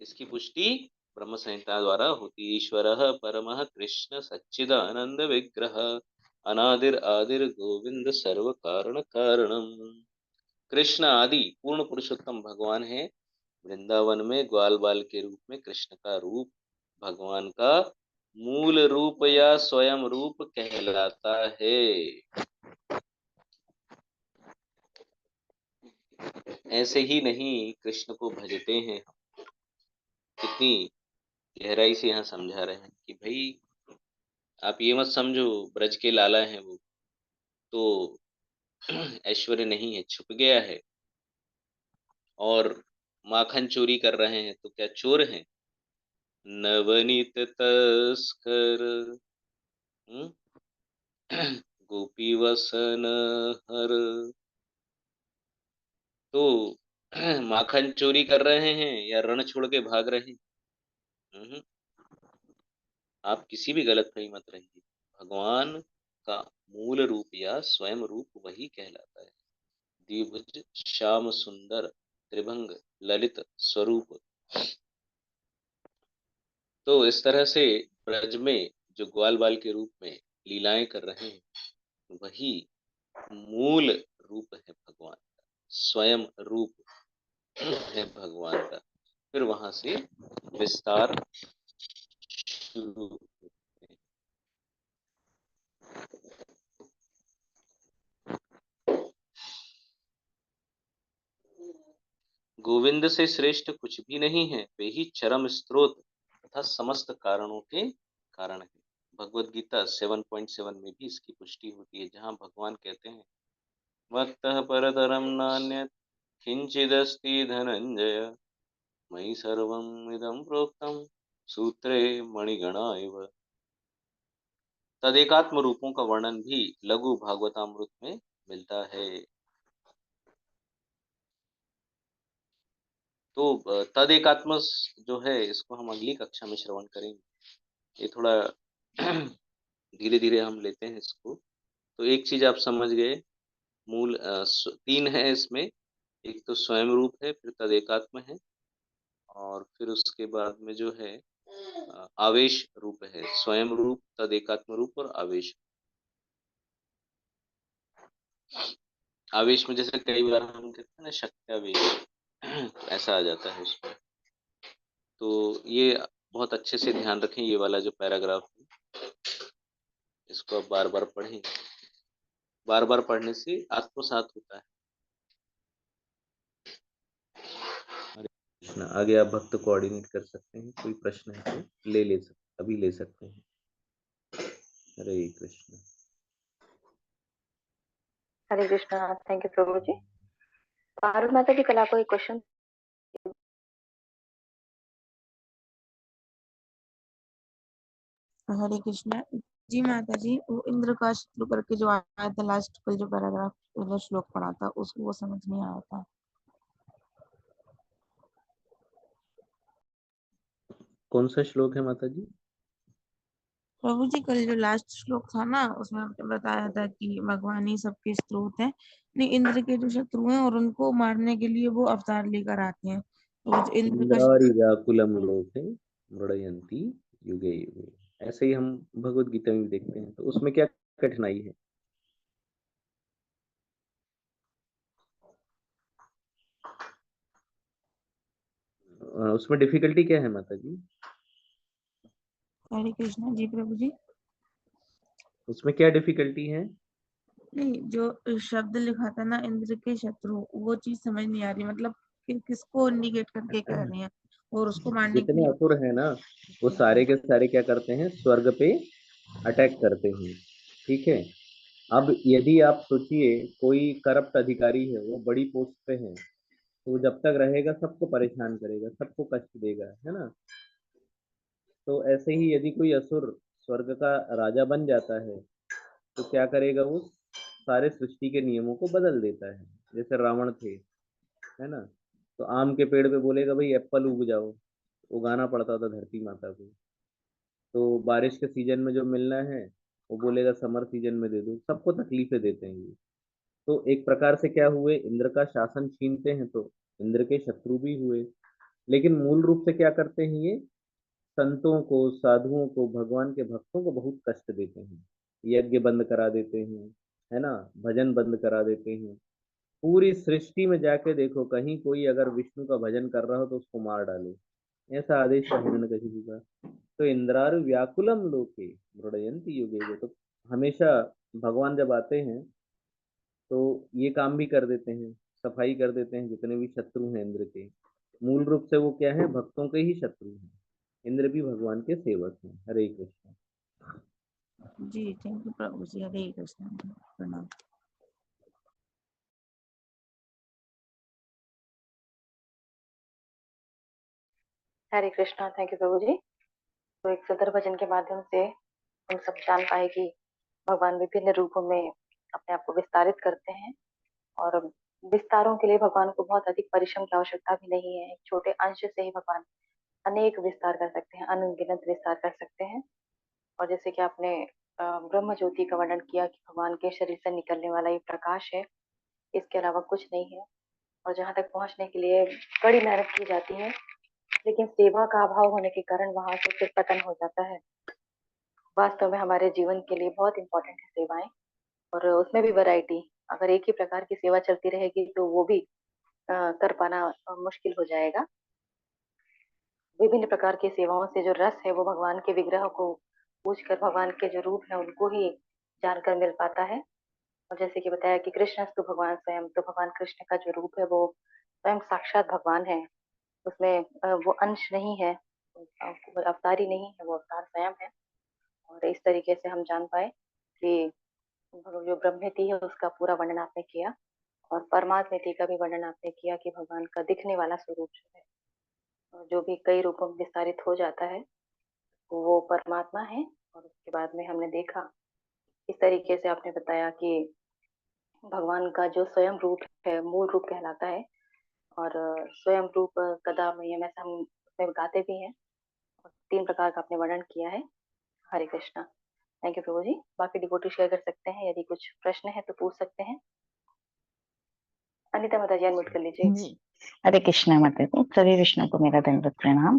इसकी पुष्टि ब्रह्म संहिता द्वारा होती। ईश्वरः परमः कृष्ण सच्चिदानंद विग्रह अनादिर आदिर गोविंद सर्व कारण कारणम। कृष्ण आदि पूर्ण पुरुषोत्तम भगवान है। वृंदावन में ग्वाल बाल के रूप में कृष्ण का रूप भगवान का मूल रूप या स्वयं रूप कहलाता है। ऐसे ही नहीं कृष्ण को भजते हैं। कितनी गहराई से यहाँ समझा रहे हैं कि भाई आप ये मत समझो ब्रज के लाला हैं वो, तो ऐश्वर्य नहीं है, छुप गया है। और माखन चोरी कर रहे हैं तो क्या चोर हैं? नवनीत तस्कर हम्म? गोपी वसन हर। तो माखन चोरी कर रहे हैं या रण छोड़ के भाग रहे हैं? हम्म, आप किसी भी गलत फहमी मत रहिए। भगवान का मूल रूप या स्वयं रूप वही कहलाता है। द्विभुज श्याम सुंदर त्रिभंग ललित स्वरूप। तो इस तरह से ब्रज में जो ग्वाल बाल के रूप में लीलाएं कर रहे हैं वही मूल रूप है भगवान का, स्वयं रूप है भगवान का। फिर वहां से विस्तार शुरू होते हैं। गोविंद से श्रेष्ठ कुछ भी नहीं है, वे ही चरम स्रोत तथा समस्त कारणों के कारण है। भगवत गीता 7.7 में भी इसकी पुष्टि होती है, जहाँ भगवान कहते हैं मत्तः परतरं नान्यत् किंचिदस्ति धनंजय मयि सर्वम् इदं प्रोक्तम सूत्रे मणिगणा इव। तदेकात्म रूपों का वर्णन भी लघु भागवतामृत में मिलता है। तो तदेकात्म जो है इसको हम अगली कक्षा में श्रवण करेंगे। ये थोड़ा धीरे धीरे हम लेते हैं इसको। तो एक चीज आप समझ गए, मूल तीन है इसमें। एक तो स्वयं रूप है, फिर तदेकात्म है, और फिर उसके बाद में जो है आवेश रूप है। स्वयं रूप, तदेकात्म रूप और आवेश। आवेश में जैसे कई बार हम कहते हैं ना शक्त्यावेश, तो ऐसा आ जाता है उसमें। तो ये बहुत अच्छे से ध्यान रखें, ये वाला जो पैराग्राफ है इसको आप बार बार पढ़ें। बार बार पढ़ने से आत्मसात होता है। हरे कृष्ण। आगे आप भक्त कोऑर्डिनेट कर सकते हैं, कोई प्रश्न है तो ले सकते, अभी ले सकते हैं। हरे कृष्ण। हरे कृष्णा। थैंक यू प्रभु जी। पारुल माता जी, कल आपको एक क्वेश्चन। हरे कृष्णा। जी माता जी, वो इंद्र का शत्रु करके जो आया था लास्ट कल जो पैराग्राफ जो श्लोक पढ़ा था उसको वो समझ नहीं आया था। कौन सा श्लोक है माता जी? प्रभु जी कल जो लास्ट श्लोक था ना उसमें आपने बताया था कि भगवान ही सबके स्रोत हैं, नहीं इंद्र के जो शत्रु हैं और उनको मारने के लिए वो अवतार लेकर आते हैं। तो वो जो इंद्र का इंद्रारी व्याकुलम लोके मृडयन्ति युगे युगे। ऐसे ही हम भगवत गीता में भी देखते हैं, तो उसमें क्या कठिनाई है? उसमें डिफिकल्टी क्या है माता जी? हरे कृष्णा जी प्रभु जी। उसमें क्या डिफिकल्टी है? नहीं, जो शब्द लिखा था ना इंद्र के शत्रु, वो चीज समझ नहीं आ रही, मतलब किसको इंडिकेट करके कह रहे हैं और उसको मारने के जितने लिए। असुर हैं ना, वो सारे के सारे क्या करते हैं? स्वर्ग पे अटैक करते हैं। ठीक है। अब यदि आप सोचिए कोई करप्ट अधिकारी है, वो बड़ी पोस्ट पे है, तो वो जब तक रहेगा सबको परेशान करेगा, सबको कष्ट देगा, है ना। तो ऐसे ही यदि कोई असुर स्वर्ग का राजा बन जाता है तो क्या करेगा? वो सारे सृष्टि के नियमों को बदल देता है। जैसे रावण थे, है ना। तो आम के पेड़ पे बोलेगा भाई एप्पल उग जाओ, उगाना पड़ता था धरती माता को। तो बारिश के सीजन में जो मिलना है वो बोलेगा समर सीजन में दे दो, सबको तकलीफें देते हैं ये। तो एक प्रकार से क्या हुए, इंद्र का शासन छीनते हैं तो इंद्र के शत्रु भी हुए। लेकिन मूल रूप से क्या करते हैं ये, संतों को, साधुओं को, भगवान के भक्तों को बहुत कष्ट देते हैं। यज्ञ बंद करा देते हैं, है ना, भजन बंद करा देते हैं। पूरी सृष्टि में जाके देखो, कहीं कोई अगर विष्णु का भजन कर रहा हो तो उसको मार डालो, ऐसा आदेश था हिरण्यकशिपु का। तो इंद्रारु व्याकुलम लोके मृडयन्ति युगे युगे। तो हमेशा भगवान जब आते हैं तो ये काम भी कर देते हैं, सफाई कर देते हैं जितने भी शत्रु हैं इंद्र के। मूल रूप से वो क्या है, भक्तों के ही शत्रु हैं। इंद्र भी भगवान के सेवक हैं। हरे कृष्ण। जी थैंक यू प्रभु जी। हरे कृष्ण। प्रणाम। हरे कृष्णा। थैंक यू प्रभु जी। तो एक सदर भजन के माध्यम से हम सब जान पाए कि भगवान विभिन्न रूपों में अपने आप को विस्तारित करते हैं, और विस्तारों के लिए भगवान को बहुत अधिक परिश्रम की आवश्यकता भी नहीं है। एक छोटे अंश से ही भगवान अनेक विस्तार कर सकते हैं, अनगिनत विस्तार कर सकते हैं। और जैसे कि आपने ब्रह्म ज्योति का वर्णन किया कि भगवान के शरीर से निकलने वाला ये प्रकाश है, इसके अलावा कुछ नहीं है। और जहाँ तक पहुंचने के लिए कड़ी मेहनत की जाती है, लेकिन सेवा का अभाव होने के कारण वहां से फिर पतन हो जाता है। वास्तव में हमारे जीवन के लिए बहुत इंपॉर्टेंट है सेवाएं, और उसमें भी वैरायटी। अगर एक ही प्रकार की सेवा चलती रहेगी तो वो भी कर पाना मुश्किल हो जाएगा। विभिन्न प्रकार की सेवाओं से जो रस है वो भगवान के विग्रह को पूछ कर, भगवान के जो रूप है उनको ही जानकर मिल पाता है। और जैसे कि बताया कि कृष्ण तो भगवान स्वयं, तो भगवान कृष्ण का जो रूप है वो स्वयं साक्षात भगवान है। उसमें वो अंश नहीं है, वो अवतारी नहीं है, वो अवतार स्वयं है। और इस तरीके से हम जान पाए कि जो ब्रह्मति है उसका पूरा वर्णन आपने किया, और परमात्मति का भी वर्णन आपने किया कि भगवान का दिखने वाला स्वरूप जो है, जो भी कई रूपों में विस्तारित हो जाता है, वो परमात्मा है। और उसके बाद में हमने देखा, इस तरीके से आपने बताया कि भगवान का जो स्वयं रूप है मूल रूप कहलाता है। और स्वयं रूप कदा मह्यम, ऐसा हम उसमें गाते भी हैं। और 3 प्रकार का आपने वर्णन किया है। हरे कृष्णा। थैंक यू प्रभु जी। बाकी डिवोटी शेयर कर सकते हैं, यदि कुछ प्रश्न है तो पूछ सकते हैं। अनिता माता जी अनम्यूट कर लीजिए। जी, हरे कृष्णा माता जी, सभी विष्णु को मेरा दंडवत प्रणाम।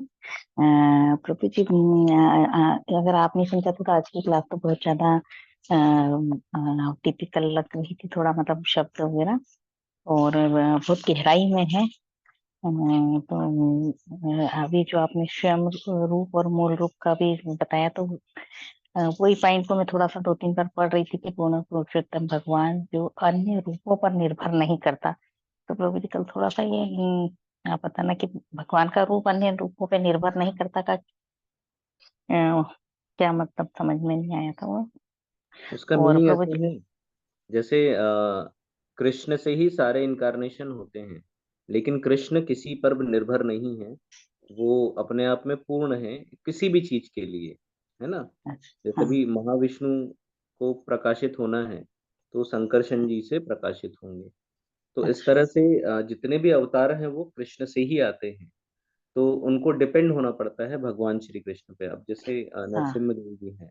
प्रभु जी, अगर आप नहीं सुनते तो आज की क्लास तो बहुत ज्यादा टिपिकल लग रही थी, थोड़ा मतलब शब्द वगैरह, और बहुत गहराई में है। तो अभी जो आपने स्वयं रूप और मूल रूप का भी बताया, तो वही पॉइंट को मैं थोड़ा सा 2-3 बार पढ़ रही थी कि पूर्ण पुरुषोत्तम भगवान जो अन्य रूपों पर निर्भर नहीं करता। तो प्रभु जी कल थोड़ा सा ये आप बताना कि भगवान का रूप अन्य रूपों पे निर्भर नहीं करता का क्या मतलब, समझ में नहीं आया था वो। उसका और मीनिंग प्रभु ऐसे जी, है, जैसे कृष्ण से ही सारे इनकारनेशन होते हैं, लेकिन कृष्ण किसी पर भी निर्भर नहीं है। वो अपने आप में पूर्ण है किसी भी चीज के लिए, है ना। जैसे हाँ, भी महाविष्णु को प्रकाशित होना है तो संकर्षण जी से प्रकाशित होंगे। तो इस अच्छा, तरह से जितने भी अवतार हैं वो कृष्ण से ही आते हैं। तो उनको डिपेंड होना पड़ता है भगवान श्री कृष्ण पे। अब जैसे हाँ, नरसिम्हा देव जी हैं,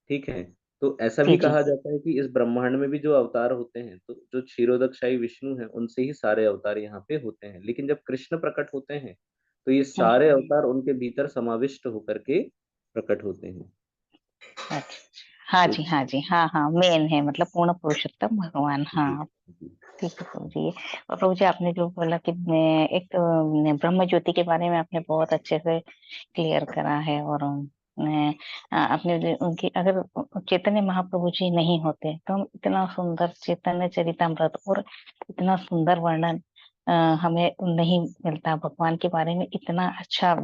ठीक है, तो ऐसा जी भी जी, कहा जाता है कि इस ब्रह्मांड में भी जो अवतार होते हैं, तो जो क्षीरोदकशाही विष्णु हैं उनसे ही सारे अवतार यहाँ पे होते हैं। लेकिन जब कृष्ण प्रकट होते हैं तो ये सारे अवतार उनके भीतर समाविष्ट होकर के प्रकट होते हैं। अच्छा, हाँ तो जी, हाँ जी, हाँ हाँ, मेन है मतलब पूर्ण पुरुषोत्तम भगवान। जी हाँ, जी ठीक है प्रभु जी। और प्रभु जी, आपने जो बोला कि एक तो ब्रह्म ज्योति के बारे में आपने बहुत अच्छे से क्लियर करा है। और आपने उनकी, अगर चैतन्य महाप्रभु जी नहीं होते तो हम इतना सुंदर चैतन्य चरितामृत और इतना सुंदर वर्णन हमें नहीं मिलता। भगवान के बारे में इतना अच्छा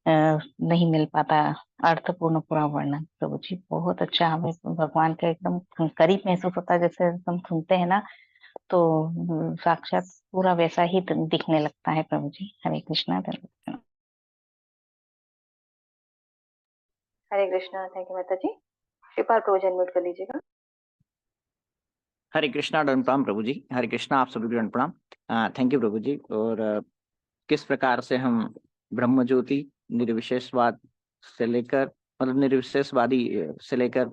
नहीं मिल पाता, अर्थपूर्ण पूरा वर्णन। प्रभु जी बहुत अच्छा, हमें भगवान का एकदम करीब महसूस होता है। जैसे हम सुनते हैं ना, तो साक्षात पूरा वैसा ही दिखने लगता है। प्रभु जी हरे कृष्णा, धन्यवाद। हरे कृष्णा। थैंक यू माता जी। श्रीपाल प्रभु जी अनम्यूट कर लीजिएगा। हरे कृष्णा, दंड प्रणाम प्रभु जी। हरे कृष्णा, आप सभी को दंड प्रणाम। Thank you Prabhu ji. और किस प्रकार से हम ब्रह्म ज्योति निर्विशेषवाद से लेकर, मतलब निर्विशेषवादी से लेकर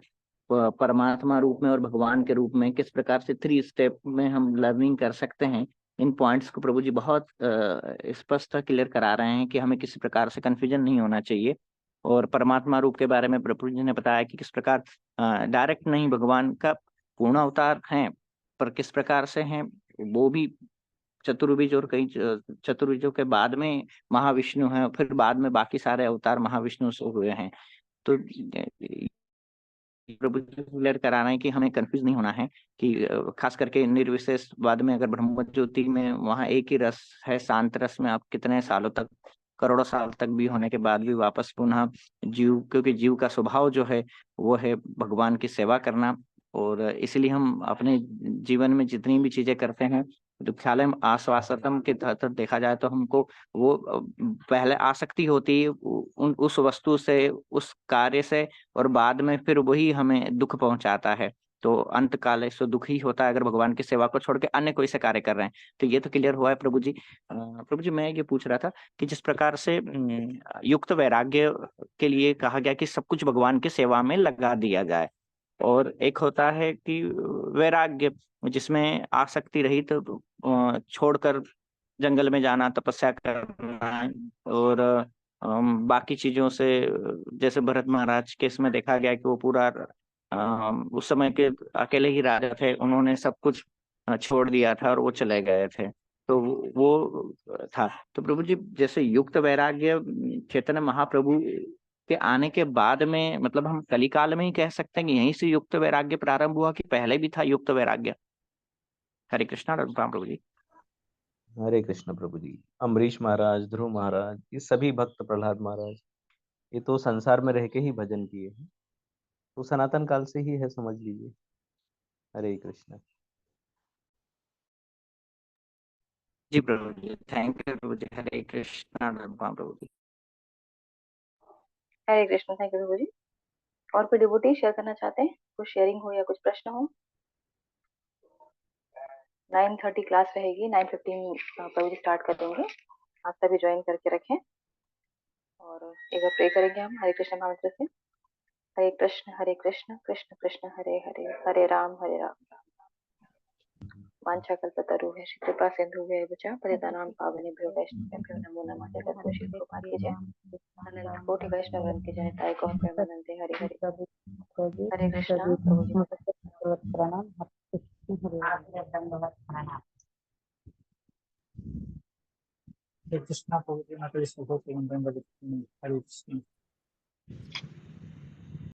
परमात्मा रूप में और भगवान के रूप में किस प्रकार से 3 स्टेप में हम लर्निंग कर सकते हैं, इन पॉइंट्स को प्रभु जी बहुत स्पष्ट क्लियर करा रहे हैं कि हमें किसी प्रकार से कंफ्यूजन नहीं होना चाहिए। और परमात्मा रूप के बारे में प्रभु जी ने बताया कि किस प्रकार डायरेक्ट नहीं भगवान का पूर्ण अवतार हैं, पर किस प्रकार से हैं वो भी चतुर्भुज, और कई चतुर्भुजों के बाद में महाविष्णु हैं, फिर बाद में बाकी सारे अवतार महाविष्णु से हुए हैं। तो प्रभु जी क्लियर करा रहे हैं कि हमें कंफ्यूज नहीं होना है कि खास करके निर्विशेष बाद में अगर ब्रह्म ज्योति में वहां एक ही रस है, शांत रस में आप कितने सालों तक, करोड़ों साल तक भी होने के बाद भी वापस पुनः जीव, क्योंकि जीव का स्वभाव जो है वो है भगवान की सेवा करना। और इसलिए हम अपने जीवन में जितनी भी चीजें करते हैं दुख्यालय आश्वासतम के तहत देखा जाए तो हमको वो पहले आसक्ति होती है उस वस्तु से, उस कार्य से, और बाद में फिर वही हमें दुख पहुंचाता है। तो अंत काल सो दुख ही होता है अगर भगवान की सेवा को छोड़ के अन्य कोई से कार्य कर रहे हैं। तो ये तो क्लियर हुआ है प्रभु जी। प्रभु जी मैं ये पूछ रहा था कि जिस प्रकार से युक्त वैराग्य के लिए कहा गया कि सब कुछ भगवान की सेवा में लगा दिया जाए, और एक होता है कि वैराग्य जिसमें आसक्ति रहित छोड़कर जंगल में जाना, तपस्या करना, और बाकी चीजों से, जैसे भरत महाराज के इसमें देखा गया कि वो पूरा उस समय के अकेले ही राजा थे, उन्होंने सब कुछ छोड़ दिया था और वो चले गए थे। तो वो था। तो प्रभु जी जैसे युक्त वैराग्य चैतन्य महाप्रभु के आने के बाद में, मतलब हम कलिकाल में ही कह सकते हैं कि यहीं से युक्त वैराग्य प्रारंभ हुआ कि पहले भी था युक्त वैराग्य? हरे कृष्णा प्रभु जी। हरे कृष्ण प्रभु जी। अम्बरीश महाराज, ध्रुव महाराज, ये सभी भक्त, प्रहलाद महाराज, ये तो संसार में रह के ही भजन किए हैं, तो सनातन काल से ही है, समझ लीजिए। हरे कृष्ण। जी Prabhu ji, thank you Prabhu ji. Hare Krishna Prabhu ji. Hare Krishna. Thank you Prabhu ji. और कोई डिवोटी शेयर करना चाहते हैं, कुछ शेयरिंग हो या कुछ प्रश्न हो? 9:30 क्लास रहेगी, 9:15 प्रभु जी स्टार्ट कर देंगे। आप सभी ज्वाइन करके रखें और एक बार प्रे करेंगे हम हरे कृष्ण मंत्र से। हरे कृष्ण कृष्ण कृष्ण हरे हरे, हरे राम वांछा कल्पतरुभ्यश्च कृपा सिन्धुभ्यः च पतितानां पावनेभ्यो वैष्णवेभ्यो नमो नमः। जगद्गुरु श्री प्रभुपाद की जय। अनंत कोटि वैष्णव वृंद की जय। ताई कौन प्रेमानंदे हरे हरे। हरे कृष्णा प्रभु जी। हरे कृष्णा प्रभु जी, हरे कृष्ण।